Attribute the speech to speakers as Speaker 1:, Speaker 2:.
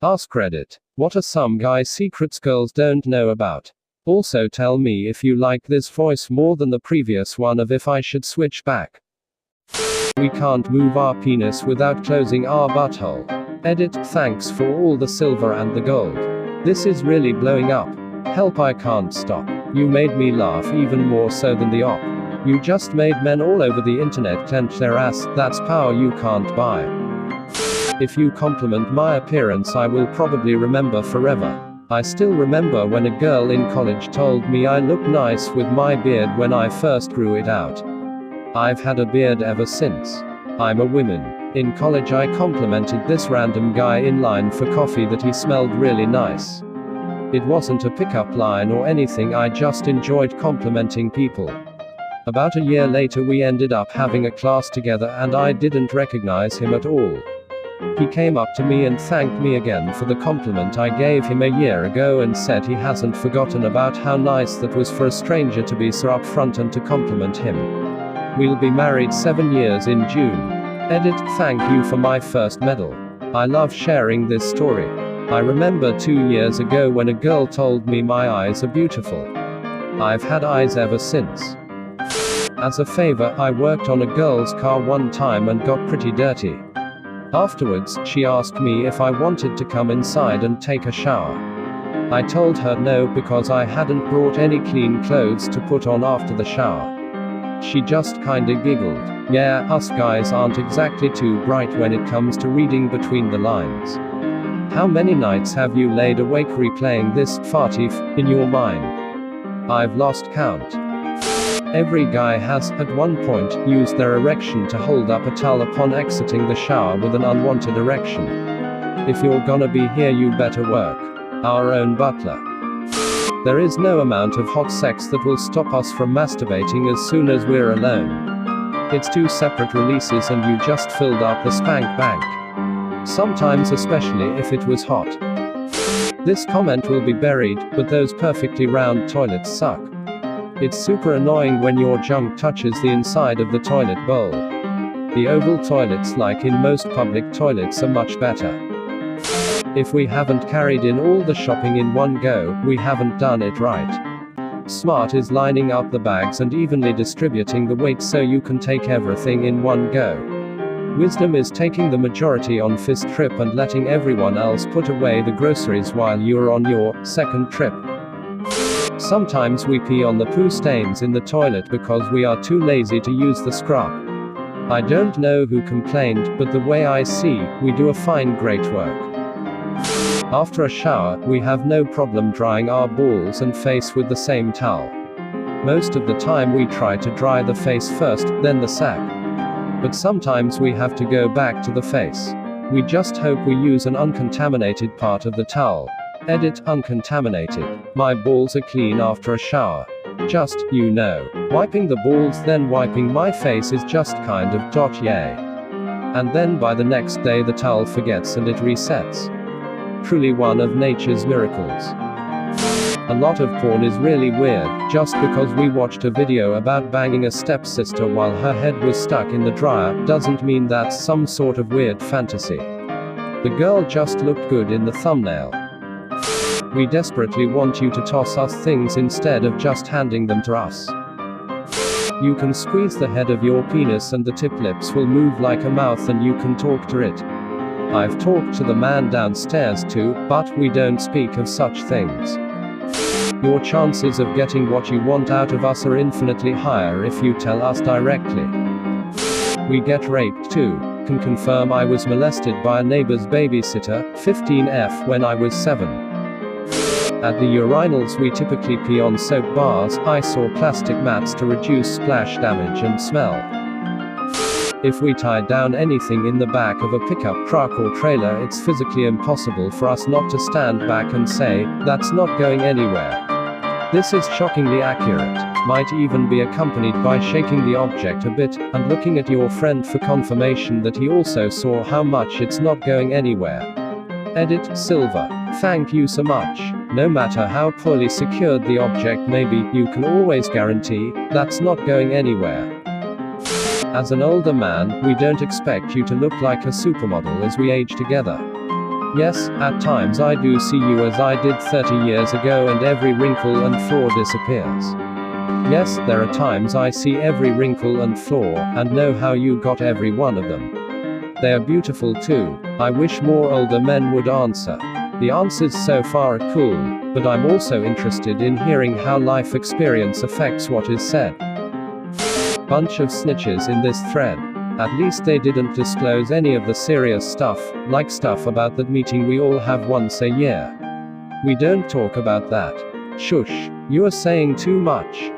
Speaker 1: Askreddit. What are some guy secrets girls don't know about? Also tell me if you like this voice more than the previous one of if I should switch back. We can't move our penis without closing our butthole. Edit. Thanks for all the silver and the gold. This is really blowing up. Help, I can't stop. You made me laugh even more so than the op. You just made men all over the internet clench their ass. That's power you can't buy. If you compliment my appearance, I will probably remember forever. I still remember when a girl in college told me I look nice with my beard when I first grew it out. I've had a beard ever since. I'm a woman. In college I complimented this random guy in line for coffee that he smelled really nice. It wasn't a pickup line or anything, I just enjoyed complimenting people. About a year later we ended up having a class together and I didn't recognize him at all. He came up to me and thanked me again for the compliment I gave him a year ago and said he hasn't forgotten about how nice that was for a stranger to be so upfront and to compliment him. We'll be married 7 years in June. Edit. Thank you for my first medal. I love sharing this story. I remember 2 years ago when a girl told me my eyes are beautiful. I've had eyes ever since. As a favor, I worked on a girl's car one time and got pretty dirty. Afterwards, she asked me if I wanted to come inside and take a shower. I told her no because I hadn't brought any clean clothes to put on after the shower. She just kinda giggled. Yeah, us guys aren't exactly too bright when it comes to reading between the lines. How many nights have you laid awake replaying this farty in your mind? I've lost count. Every guy has, at one point, used their erection to hold up a towel upon exiting the shower with an unwanted erection. If you're gonna be here, you better work. Our own butler. There is no amount of hot sex that will stop us from masturbating as soon as we're alone. It's 2 separate releases and you just filled up the spank bank. Sometimes, especially if it was hot. This comment will be buried, but those perfectly round toilets suck. It's super annoying when your junk touches the inside of the toilet bowl. The oval toilets, like in most public toilets, are much better. If we haven't carried in all the shopping in one go, we haven't done it right. Smart is lining up the bags and evenly distributing the weight so you can take everything in one go. Wisdom is taking the majority on first trip and letting everyone else put away the groceries while you're on your second trip. Sometimes we pee on the poo stains in the toilet because we are too lazy to use the scrub. I don't know who complained, but the way I see, we do a fine great work. After a shower, we have no problem drying our balls and face with the same towel. Most of the time we try to dry the face first, then the sack. But sometimes we have to go back to the face. We just hope we use an uncontaminated part of the towel. Edit. Uncontaminated. My balls are clean after a shower. Just, you know. Wiping the balls then wiping my face is just kind of yay. And then by the next day the towel forgets and it resets. Truly one of nature's miracles. A lot of porn is really weird, just because we watched a video about banging a stepsister while her head was stuck in the dryer, doesn't mean that's some sort of weird fantasy. The girl just looked good in the thumbnail. We desperately want you to toss us things instead of just handing them to us. You can squeeze the head of your penis and the tip lips will move like a mouth and you can talk to it. I've talked to the man downstairs too, but we don't speak of such things. Your chances of getting what you want out of us are infinitely higher if you tell us directly. We get raped too. Can confirm I was molested by a neighbor's babysitter, 15F, when I was 7. At the urinals we typically pee on soap bars, ice or plastic mats to reduce splash damage and smell. If we tie down anything in the back of a pickup truck or trailer, it's physically impossible for us not to stand back and say, "That's not going anywhere." This is shockingly accurate. Might even be accompanied by shaking the object a bit, and looking at your friend for confirmation that he also saw how much it's not going anywhere. Edit. Silver. Thank you so much. No matter how poorly secured the object may be, you can always guarantee, that's not going anywhere. As an older man, we don't expect you to look like a supermodel as we age together. Yes, at times I do see you as I did 30 years ago and every wrinkle and flaw disappears. Yes, there are times I see every wrinkle and flaw, and know how you got every one of them. They are beautiful too. I wish more older men would answer. The answers so far are cool, but I'm also interested in hearing how life experience affects what is said. Bunch of snitches in this thread. At least they didn't disclose any of the serious stuff, like stuff about that meeting we all have once a year. We don't talk about that. Shush, you are saying too much.